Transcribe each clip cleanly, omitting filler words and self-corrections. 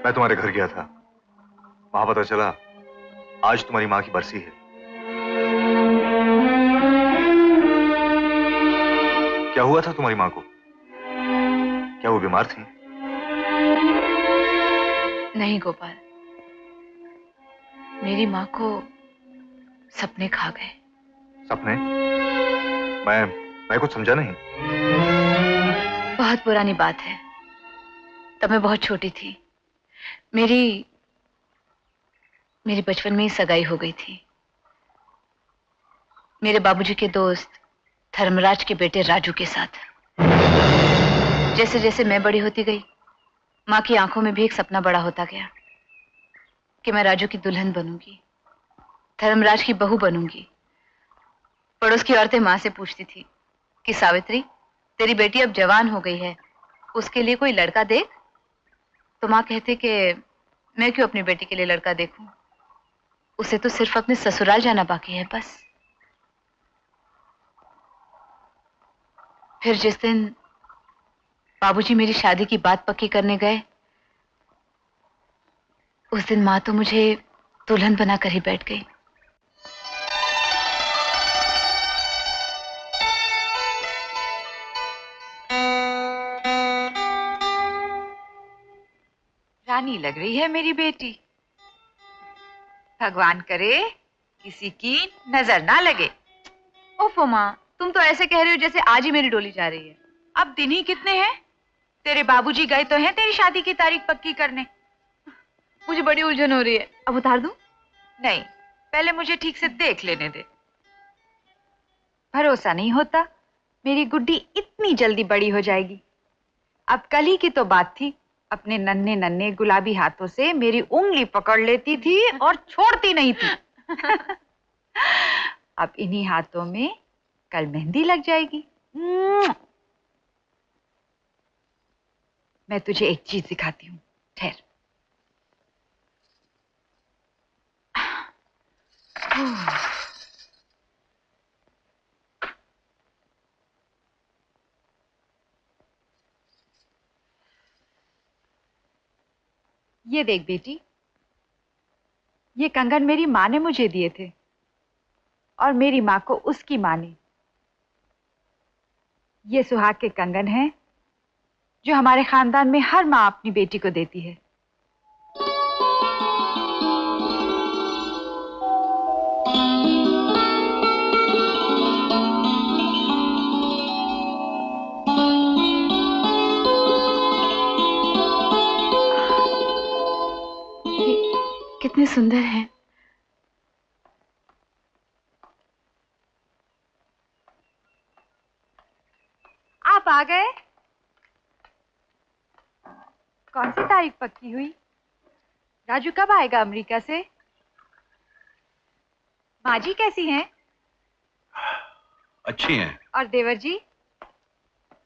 मैं तुम्हारे घर गया था, वहां पता चला आज तुम्हारी माँ की बरसी है। क्या हुआ था तुम्हारी माँ को? क्या वो बीमार थी? नहीं गोपाल, मेरी माँ को सपने खा गए। सपने? मैं कुछ समझा नहीं। बहुत पुरानी बात है, तब मैं बहुत छोटी थी। मेरी बचपन में ही सगाई हो गई थी। मेरे बाबूजी के दोस्त धर्मराज के बेटे राजू के साथ। जैसे जैसे मैं बड़ी होती गई, माँ की आंखों में भी एक सपना बड़ा होता गया कि मैं राजू की दुल्हन बनूंगी, धर्मराज की बहू बनूंगी। पड़ोस की औरतें माँ से पूछती थी कि सावित्री, तेरी बेटी अब जवान हो गई है, उसके लिए कोई लड़का देख। तो माँ कहती कि मैं क्यों अपनी बेटी के लिए लड़का देखूं, उसे तो सिर्फ अपने ससुराल जाना बाकी है बस। फिर जिस दिन बाबूजी मेरी शादी की बात पक्की करने गए, उस दिन माँ तो मुझे दुल्हन बनाकर ही बैठ गई। रानी लग रही है मेरी बेटी। भगवान करे किसी की नजर ना लगे। ओफो माँ, तुम तो ऐसे कह रही हो जैसे आज ही मेरी डोली जा रही है। अब दिन ही कितने हैं? तेरे बाबूजी गए तो हैं तेरी शादी की तारीख पक्की करने। मुझे बड़ी उलझन हो रही है, अब उतार दूं? नहीं, पहले मुझे ठीक से देख लेने दे। भरोसा नहीं होता मेरी गुड्डी इतनी जल्दी बड़ी हो जाएगी। अब कल ही की तो बात थी, अपने नन्हे नन्हे गुलाबी हाथों से मेरी उंगली पकड़ लेती थी और छोड़ती नहीं थी। अब इन्हीं हाथों में कल मेहंदी लग जाएगी। मैं तुझे एक चीज दिखाती हूँ, ठहर। ये देख बेटी, ये कंगन मेरी माँ ने मुझे दिए थे और मेरी माँ को उसकी माँ ने। ये सुहाग के कंगन हैं जो हमारे खानदान में हर माँ अपनी बेटी को देती है। कितने सुंदर हैं। आप आ गए? कौन सी तारीख पक्की हुई? राजू कब आएगा अमेरिका से? माँ जी कैसी हैं? अच्छी हैं। और देवर जी?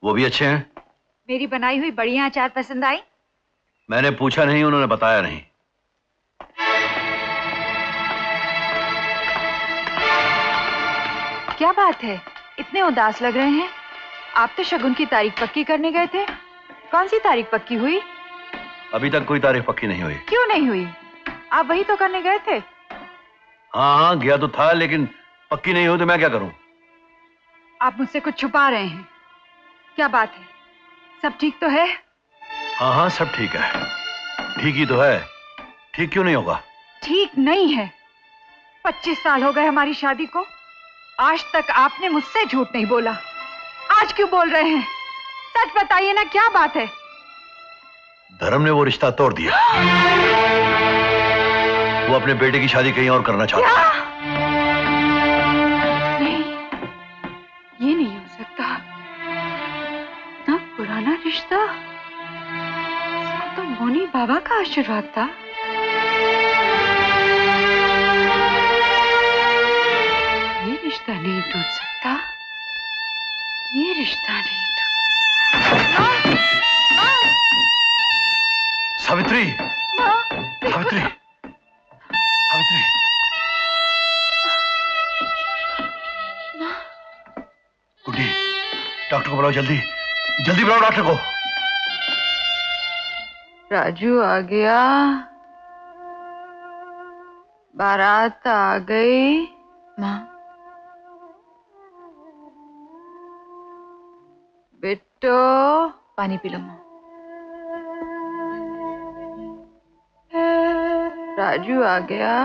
वो भी अच्छे हैं। मेरी बनाई हुई बढ़िया अचार पसंद आई? मैंने पूछा नहीं, उन्होंने बताया नहीं। क्या बात है, इतने उदास लग रहे हैं? आप तो शगुन की तारीख पक्की करने गए थे। कौन सी तारीख पक्की हुई? अभी तक कोई तारीख पक्की नहीं हुई। क्यों नहीं हुई? आप वही तो करने गए थे। हाँ हाँ, गया तो था, लेकिन पक्की नहीं हुई तो मैं क्या करूं? आप मुझसे कुछ छुपा रहे हैं। क्या बात है, सब ठीक तो है? हाँ हाँ, सब ठीक है। ठीक ही तो है। ठीक क्यों नहीं होगा? ठीक नहीं है। 25 साल हो गए हमारी शादी को, आज तक आपने मुझसे झूठ नहीं बोला। आज क्यों बोल रहे हैं? सच बताइए ना, क्या बात है? धर्म ने वो रिश्ता तोड़ दिया। वो अपने बेटे की शादी कहीं और करना चाहता है। नहीं, ये नहीं हो सकता। इतना पुराना रिश्ता, इसको तो मोनी बाबा का आशीर्वाद था। ये रिश्ता नहीं टूट सकता। ये रिश्ता नहीं टूट सकता। सावित्री, सावित्री, सावित्री। गुड्डी, डॉक्टर को बुलाओ, जल्दी जल्दी बुलाओ डॉक्टर को। राजू आ गया, बारात आ गई। माँ, बिट्टो पानी पी लो माँ। राजू आ गया।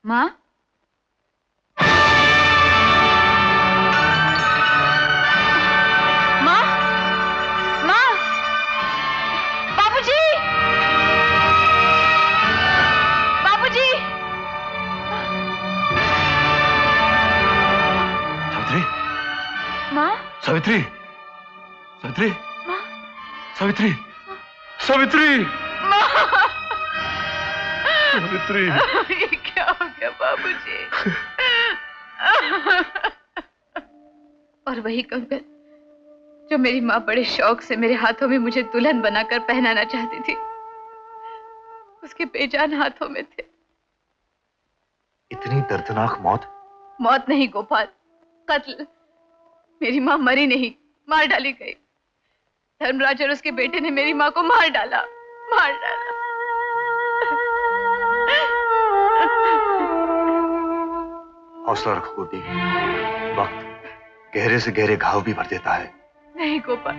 माँ, माँ, माँ, बाबूजी, बाबूजी। सावित्री, माँ, सावित्री, सावित्री, माँ, सावित्री, सावित्री, माँ। सावित्री। ये क्या हो गया बाबूजी? और वही कंगन जो मेरी माँ बड़े शौक से मेरे हाथों में मुझे दुल्हन बनाकर पहनाना चाहती थी, उसके बेजान हाथों में थे। इतनी दर्दनाक मौत? मौत नहीं गोपाल, कत्ल। मेरी माँ मरी नहीं, मार डाली गई। धर्मराज और उसके बेटे ने मेरी माँ को मार डाला, मार डाला। हौसला रखो गोदी, वक्त गहरे से गहरे घाव भी भर देता है। नहीं गोपाल,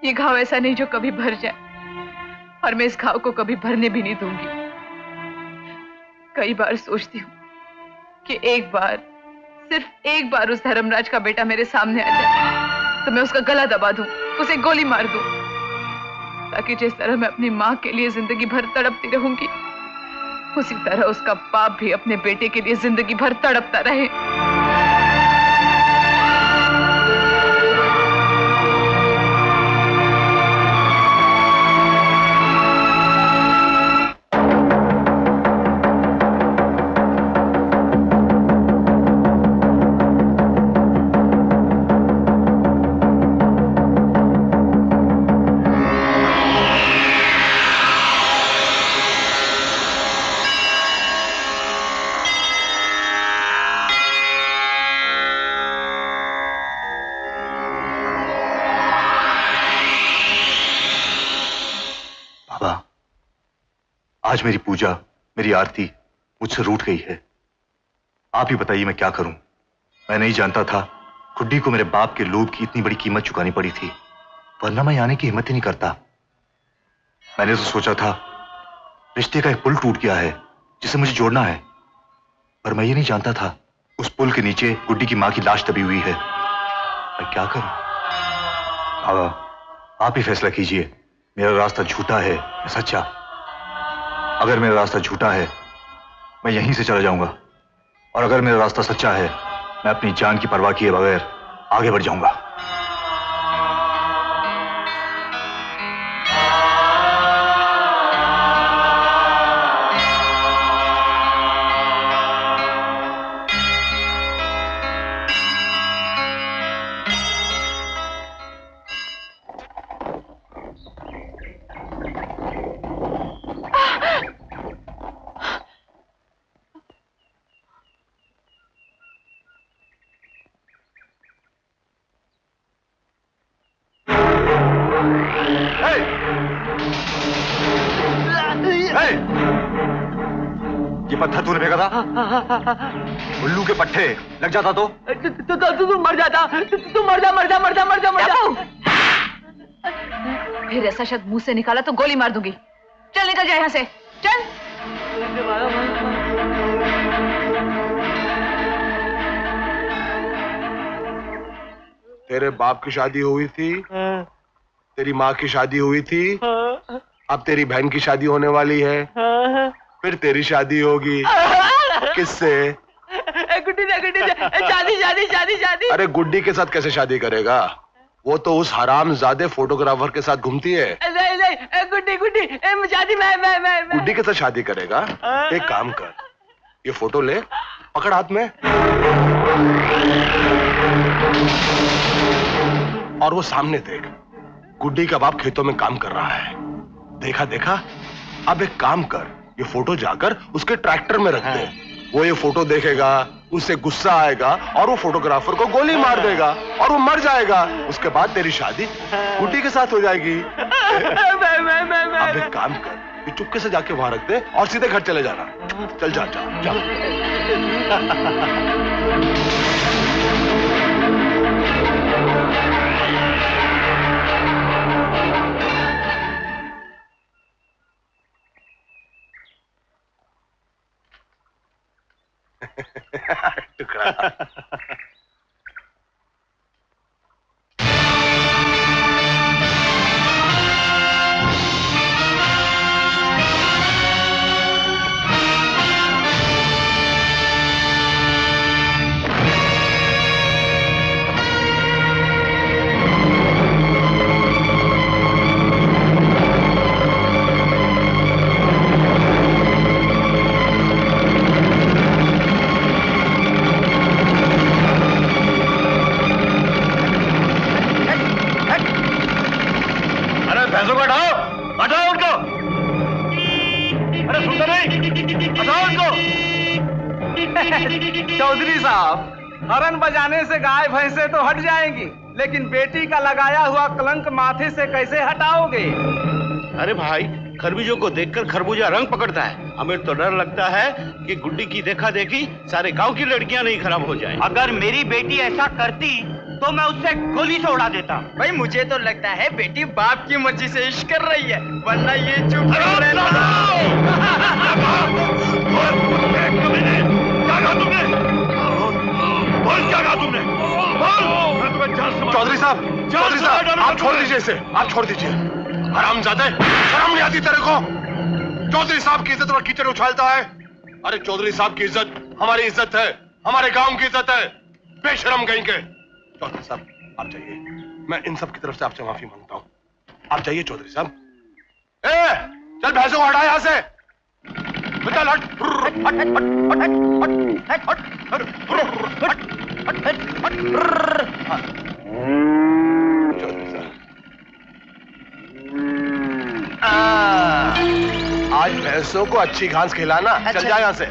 ये घाव ऐसा नहीं जो कभी भर जाए, और मैं इस घाव को कभी भरने भी नहीं दूंगी। कई बार सोचती हूँ कि एक बार, सिर्फ एक बार उस धर्मराज का बेटा मेरे सामने आ जाए तो मैं उसका गला दबा दूं, उसे गोली मार दूं, ताकि जिस तरह मैं अपनी माँ के लिए जिंदगी भर तड़पती रहूंगी, उसी तरह उसका बाप भी अपने बेटे के लिए जिंदगी भर तड़पता रहे। आज मेरी पूजा, मेरी आरती मुझसे रूठ गई है। आप ही बताइए मैं क्या करूं। मैं नहीं जानता था खुड्डी को मेरे बाप के लोभ की इतनी बड़ी कीमत चुकानी पड़ी थी, वरना मैं आने की हिम्मत ही नहीं करता। मैंने तो सोचा था रिश्ते का एक पुल टूट गया है जिसे मुझे जोड़ना है, पर मैं ये नहीं जानता था उस पुल के नीचे गुड्डी की मां की लाश दबी हुई है। मैं क्या करूं? बाबा, आप ही फैसला कीजिए, मेरा रास्ता झूठा है या सच्चा। अगर मेरा रास्ता झूठा है मैं यहीं से चला जाऊंगा, और अगर मेरा रास्ता सच्चा है मैं अपनी जान की परवाह किए बगैर आगे बढ़ जाऊंगा। ये पत्थर तूने फेंका था? उल्लू के पट्टे लग जाता तो तू मर जाता। तू मर जा। फिर ऐसा शब्द मुंह से निकाला तो गोली मार दूंगी। चल निकल जा यहाँ से, चल। तेरे बाप की शादी हुई थी, तेरी माँ की शादी हुई थी, अब तेरी बहन की शादी होने वाली है, फिर तेरी शादी होगी। किससे? गुड्डी से शादी शादी शादी शादी। अरे गुड्डी के साथ कैसे शादी करेगा? वो तो उस हरामजादे फोटोग्राफर के साथ घूमती है। नहीं नहीं, गुड्डी गुड्डी शादी मैं गुड्डी के साथ शादी करेगा? एक काम कर, ये फोटो ले, पकड़ हाथ में, और वो सामने देख, गुड्डी का बाप खेतों में काम कर रहा है। देखा देखा? अब एक काम कर, ये फोटो जाकर उसके ट्रैक्टर में रख दे। वो ये फोटो देखेगा, उससे गुस्सा आएगा और वो फोटोग्राफर को गोली मार देगा और वो मर जाएगा। उसके बाद तेरी शादी गुड्डी के साथ हो जाएगी। अब एक काम कर, ये चुपके से जाके वहां रख दे और सीधे घर चले जाना। चल जा जा जा। टुकड़ा। भैंसों को हटाओ, हटाओ उनको। अरे सुनते नहीं, हटाओ उनको। चौधरी साहब, हरन बजाने से गाय भैंसे तो हट जाएंगी, लेकिन बेटी का लगाया हुआ कलंक माथे से कैसे हटाओगे? अरे भाई, खरबूजों को देखकर खरबूजा रंग पकड़ता है। हमें तो डर लगता है कि गुड्डी की देखा देखी सारे गांव की लड़कियां नहीं खराब हो जाएं। अगर मेरी बेटी ऐसा करती तो मैं उससे गोली से उड़ा देता। भाई मुझे तो लगता है बेटी बाप की मर्जी से इश्क कर रही है, वरना ये चुप रहना। चौधरी साहब, आप छोड़ दीजिए इसे, आप छोड़ दीजिए। हरामजादे, शर्म नहीं आती तेरे को? चौधरी साहब की इज्जत पर कीचड़ उछालता है। अरे चौधरी साहब की इज्जत हमारी इज्जत है, हमारे गांव की इज्जत है। बेशरम कहीं के। चौधरी साहब आप जाइए, मैं इन सब की तरफ से आपसे माफी मांगता हूँ। आप जाइए चौधरी साहब। चल भैंसों को हटा यहाँ से। चल हट। चौधरी साहब, आज भैंसों को अच्छी घास खिलाना। चल जा यहाँ से।